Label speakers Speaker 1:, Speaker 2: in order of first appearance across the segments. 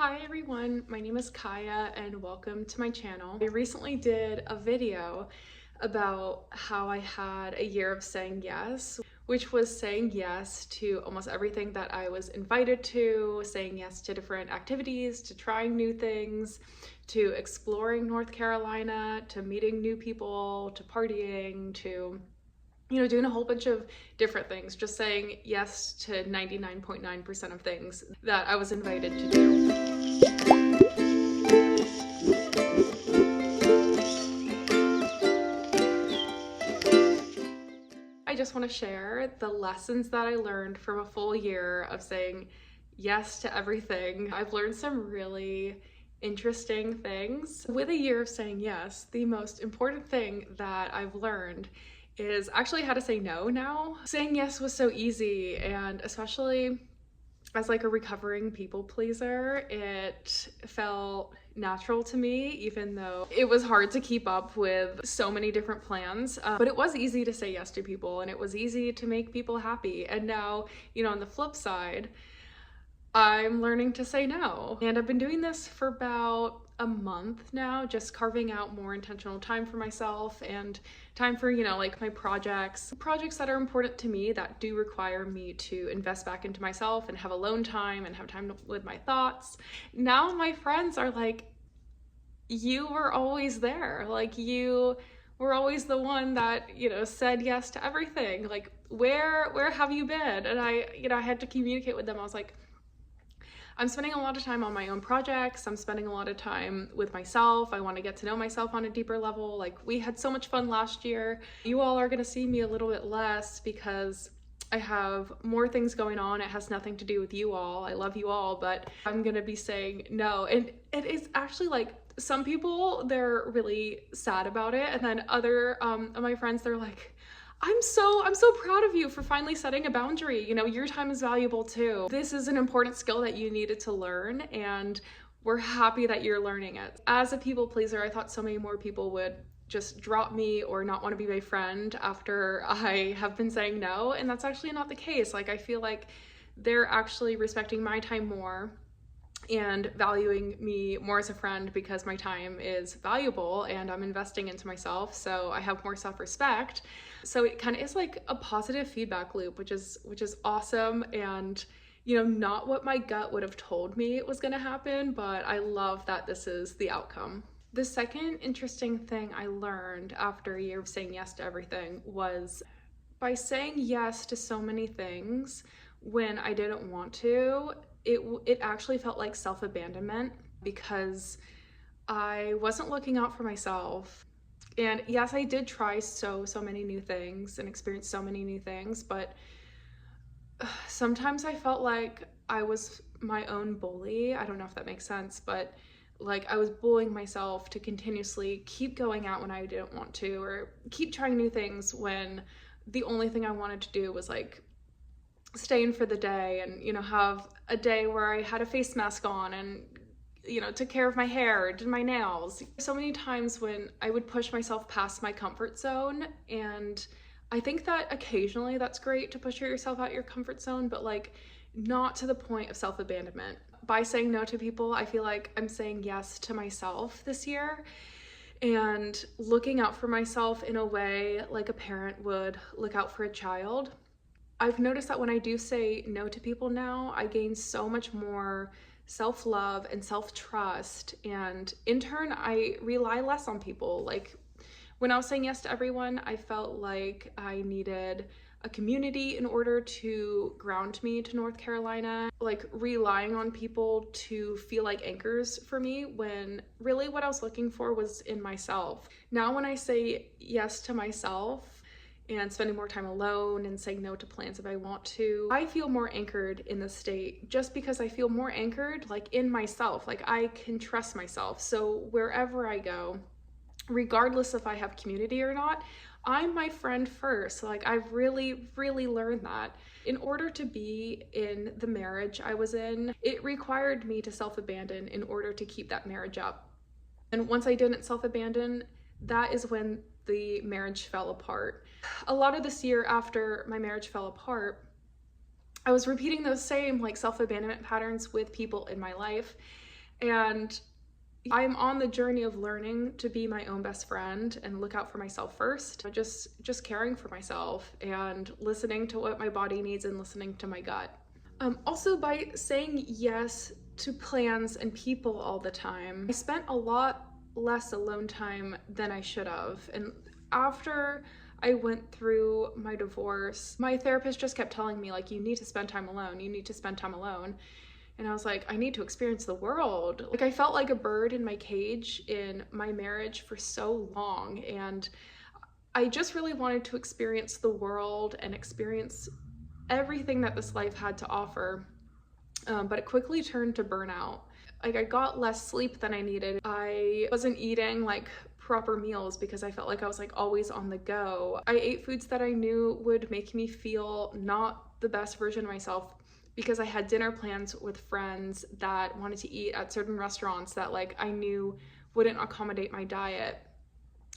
Speaker 1: Hi everyone, my name is Kaya and welcome to my channel. I recently did a video about how I had a year of saying yes, which was saying yes to almost everything that I was invited to, saying yes to different activities, to trying new things, to exploring North Carolina, to meeting new people, to partying, to doing a whole bunch of different things, just saying yes to 99.9% of things that I was invited to do. I just want to share the lessons that I learned from a full year of saying yes to everything. I've learned some really interesting things. With a year of saying yes, the most important thing that I've learned is actually how to say no now. Saying yes was so easy, and especially as like a recovering people pleaser, it felt natural to me, even though it was hard to keep up with so many different plans. But it was easy to say yes to people, and it was easy to make people happy. And now, on the flip side, I'm learning to say no. And I've been doing this for about a month now, just carving out more intentional time for myself and time for, like my projects that are important to me that do require me to invest back into myself and have alone time and have time with my thoughts. Now my friends are like, you were always there. Like, you were always the one that, said yes to everything. Like, where have you been? And I had to communicate with them. I was like, I'm spending a lot of time on my own projects. I'm spending a lot of time with myself. I want to get to know myself on a deeper level. Like, we had so much fun last year. You all are going to see me a little bit less because I have more things going on. It has nothing to do with you all. I love you all, but I'm going to be saying no. And it is actually like, some people, they're really sad about it. And then other of my friends, they're like, I'm so proud of you for finally setting a boundary. Your time is valuable too. This is an important skill that you needed to learn, and we're happy that you're learning it. As a people pleaser, I thought so many more people would just drop me or not want to be my friend after I have been saying no, and that's actually not the case. Like, I feel like they're actually respecting my time more and valuing me more as a friend because my time is valuable and I'm investing into myself, so I have more self-respect. So it kind of is like a positive feedback loop, which is awesome, and not what my gut would have told me it was going to happen, but I love that this is the outcome. The second interesting thing I learned after a year of saying yes to everything was, by saying yes to so many things when I didn't want to, it actually felt like self-abandonment because I wasn't looking out for myself. And yes, I did try so many new things and experience so many new things, but sometimes I felt like I was my own bully. I don't know if that makes sense, but like, I was bullying myself to continuously keep going out when I didn't want to, or keep trying new things when the only thing I wanted to do was like stay in for the day and have a day where I had a face mask on and took care of my hair, did my nails. So many times when I would push myself past my comfort zone, and I think that occasionally that's great to push yourself out your comfort zone, but like, not to the point of self-abandonment. By saying no to people, I feel like I'm saying yes to myself this year and looking out for myself in a way like a parent would look out for a child. I've noticed that when I do say no to people now, I gain so much more self-love and self-trust, and in turn, I rely less on people. Like, when I was saying yes to everyone, I felt like I needed a community in order to ground me to North Carolina, like relying on people to feel like anchors for me, when really what I was looking for was in myself. Now when I say yes to myself and spending more time alone and saying no to plans if I want to, I feel more anchored in the state, just because I feel more anchored like in myself. Like, I can trust myself. So wherever I go, regardless if I have community or not, I'm my friend first. Like, I've really learned that. In order to be in the marriage I was in, it required me to self-abandon in order to keep that marriage up. And once I didn't self-abandon, that is when the marriage fell apart. A lot of this year after my marriage fell apart, I was repeating those same like self-abandonment patterns with people in my life. And I'm on the journey of learning to be my own best friend and look out for myself first. Just caring for myself and listening to what my body needs and listening to my gut. Also, by saying yes to plans and people all the time, I spent a lot less alone time than I should have. And after I went through my divorce, my therapist just kept telling me, like, you need to spend time alone. You need to spend time alone. And I was like, I need to experience the world. Like, I felt like a bird in my cage in my marriage for so long. And I just really wanted to experience the world and experience everything that this life had to offer. But it quickly turned to burnout. Like, I got less sleep than I needed. I wasn't eating like proper meals because I felt like I was like always on the go. I ate foods that I knew would make me feel not the best version of myself because I had dinner plans with friends that wanted to eat at certain restaurants that like I knew wouldn't accommodate my diet.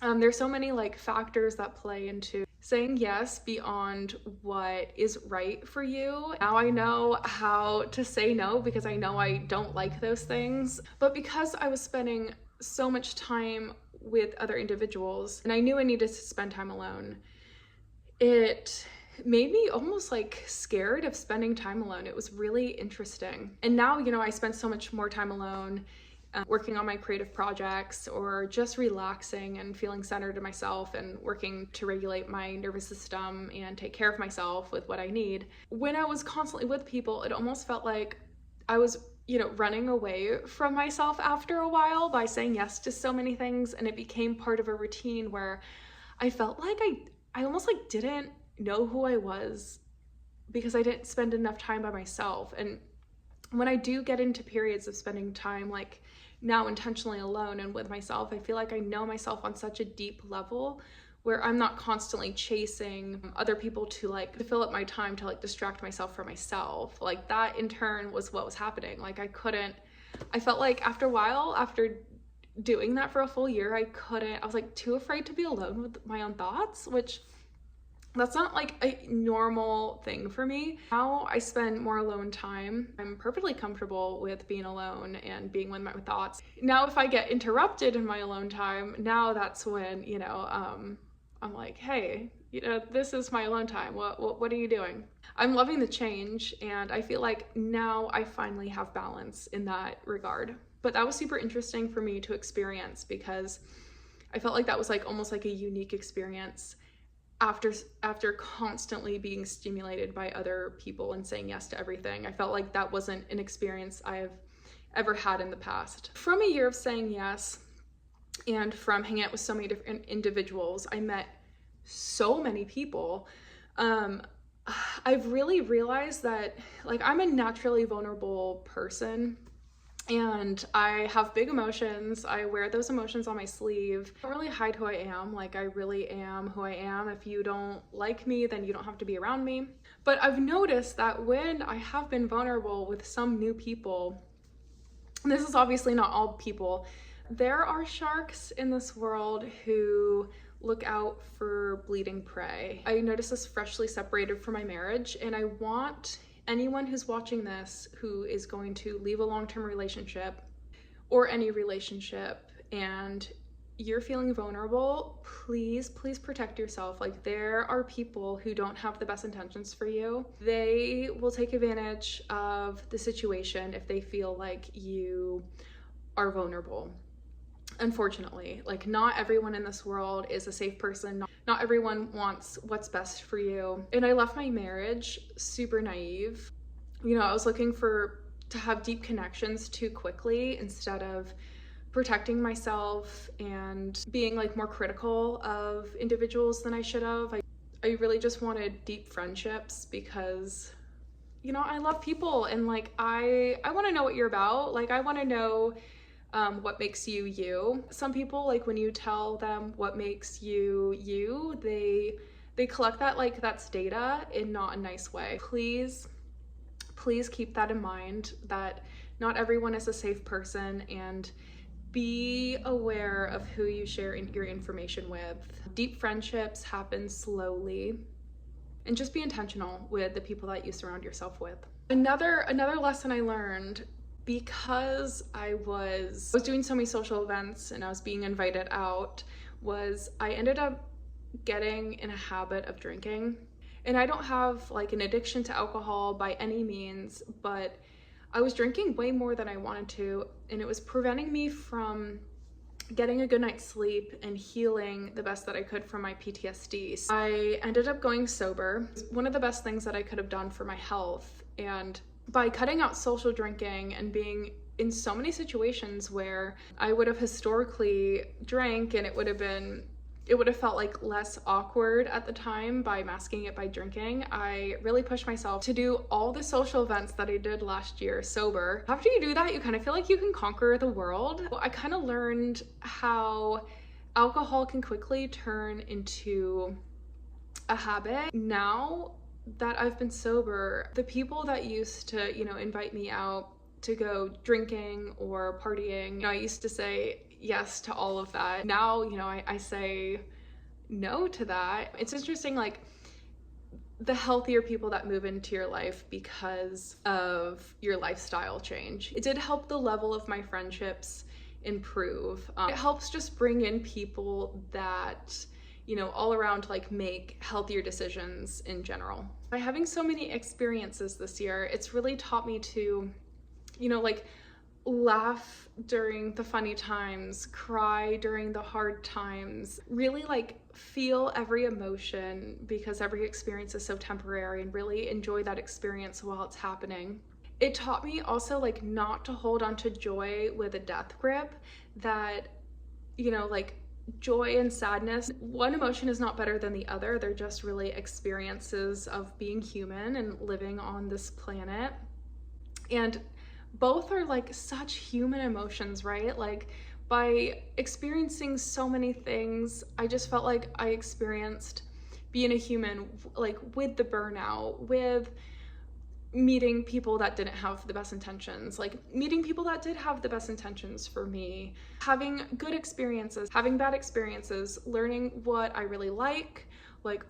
Speaker 1: There's so many like factors that play into saying yes beyond what is right for you. Now I know how to say no because I know I don't like those things. But because I was spending so much time with other individuals and I knew I needed to spend time alone, it made me almost like scared of spending time alone. It was really interesting. And now, I spend so much more time alone, working on my creative projects or just relaxing and feeling centered in myself and working to regulate my nervous system and take care of myself with what I need. When I was constantly with people, it almost felt like I was, running away from myself after a while by saying yes to so many things. And it became part of a routine where I felt like I almost like didn't know who I was because I didn't spend enough time by myself. And when I do get into periods of spending time like now intentionally alone and with myself, I feel like I know myself on such a deep level where I'm not constantly chasing other people to fill up my time to like distract myself from myself. Like that in turn was what was happening. Like I felt like after a while, after doing that for a full year, I was like too afraid to be alone with my own thoughts, which that's not like a normal thing for me. Now I spend more alone time. I'm perfectly comfortable with being alone and being with my thoughts. Now if I get interrupted in my alone time, now that's when, I'm like, hey, this is my alone time. What are you doing? I'm loving the change and I feel like now I finally have balance in that regard. But that was super interesting for me to experience because I felt like that was like almost like a unique experience after constantly being stimulated by other people and saying yes to everything. I felt like that wasn't an experience I've ever had in the past. From a year of saying yes and from hanging out with so many different individuals, I met so many people. I've really realized that like I'm a naturally vulnerable person. And I have big emotions. I wear those emotions on my sleeve. I don't really hide who I am. Like I really am who I am. If you don't like me, then you don't have to be around me. But I've noticed that when I have been vulnerable with some new people, and this is obviously not all people, there are sharks in this world who look out for bleeding prey. I noticed this freshly separated from my marriage, and I want anyone who's watching this who is going to leave a long-term relationship or any relationship and you're feeling vulnerable, please protect yourself. Like there are people who don't have the best intentions for you. They will take advantage of the situation if they feel like you are vulnerable. Unfortunately, like not everyone in this world is a safe person. Not everyone wants what's best for you. And I left my marriage super naive. I was looking to have deep connections too quickly instead of protecting myself and being like more critical of individuals than I should have. I really just wanted deep friendships because I love people and like I want to know what you're about. Like I want to know what makes you you. Some people, like when you tell them what makes you you, they collect that like that's data in not a nice way. Please keep that in mind, that not everyone is a safe person, and be aware of who you share your information with. Deep friendships happen slowly, and just be intentional with the people that you surround yourself with. Another lesson I learned because I was doing so many social events and I was being invited out, I ended up getting in a habit of drinking. And I don't have like an addiction to alcohol by any means, but I was drinking way more than I wanted to, and it was preventing me from getting a good night's sleep and healing the best that I could from my PTSD. So I ended up going sober. It was one of the best things that I could have done for my health. And by cutting out social drinking and being in so many situations where I would have historically drank and it would have felt like less awkward at the time by masking it by drinking, I really pushed myself to do all the social events that I did last year sober. After you do that, you kind of feel like you can conquer the world. I kind of learned how alcohol can quickly turn into a habit. Now that I've been sober, the people that used to, invite me out to go drinking or partying, I used to say yes to all of that. Now, I say no to that. It's interesting, like the healthier people that move into your life because of your lifestyle change. It did help the level of my friendships improve. It helps just bring in people that all around like make healthier decisions in general. By having so many experiences this year, it's really taught me to, like laugh during the funny times, cry during the hard times, really like feel every emotion because every experience is so temporary, and really enjoy that experience while it's happening. It taught me also like not to hold on to joy with a death grip, that, like joy and sadness, one emotion is not better than the other. They're just really experiences of being human and living on this planet. And both are like such human emotions, right? Like by experiencing so many things, I just felt like I experienced being a human, like with the burnout, with meeting people that didn't have the best intentions, like meeting people that did have the best intentions for me, having good experiences, having bad experiences, learning what I really like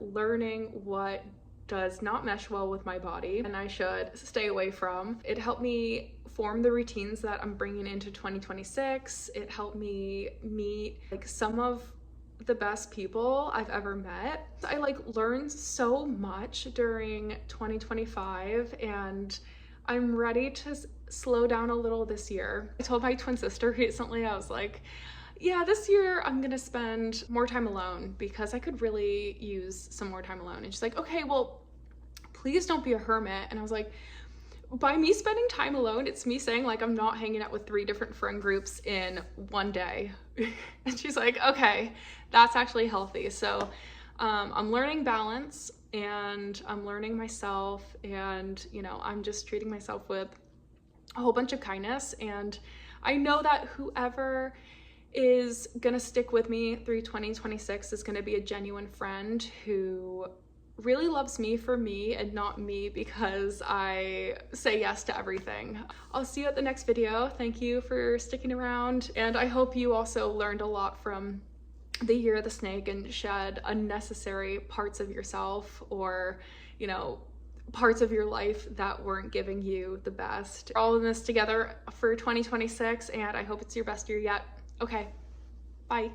Speaker 1: learning what does not mesh well with my body and I should stay away from. It helped me form the routines that I'm bringing into 2026. It helped me meet like some of the best people I've ever met. I learned so much during 2025, and I'm ready to slow down a little this year. I told my twin sister recently, I was like, yeah, this year I'm gonna spend more time alone because I could really use some more time alone. And she's like, okay, well, please don't be a hermit. And I was like, by me spending time alone, it's me saying like I'm not hanging out with 3 different friend groups in one day. And she's like, okay, that's actually healthy. So I'm learning balance, and I'm learning myself, and I'm just treating myself with a whole bunch of kindness. And I know that whoever is gonna stick with me through 2026 is gonna be a genuine friend who really loves me for me and not me because I say yes to everything. I'll see you at the next video. Thank you for sticking around, and I hope you also learned a lot from the year of the snake and shed unnecessary parts of yourself or parts of your life that weren't giving you the best. We're all in this together for 2026, and I hope it's your best year yet. Okay, bye.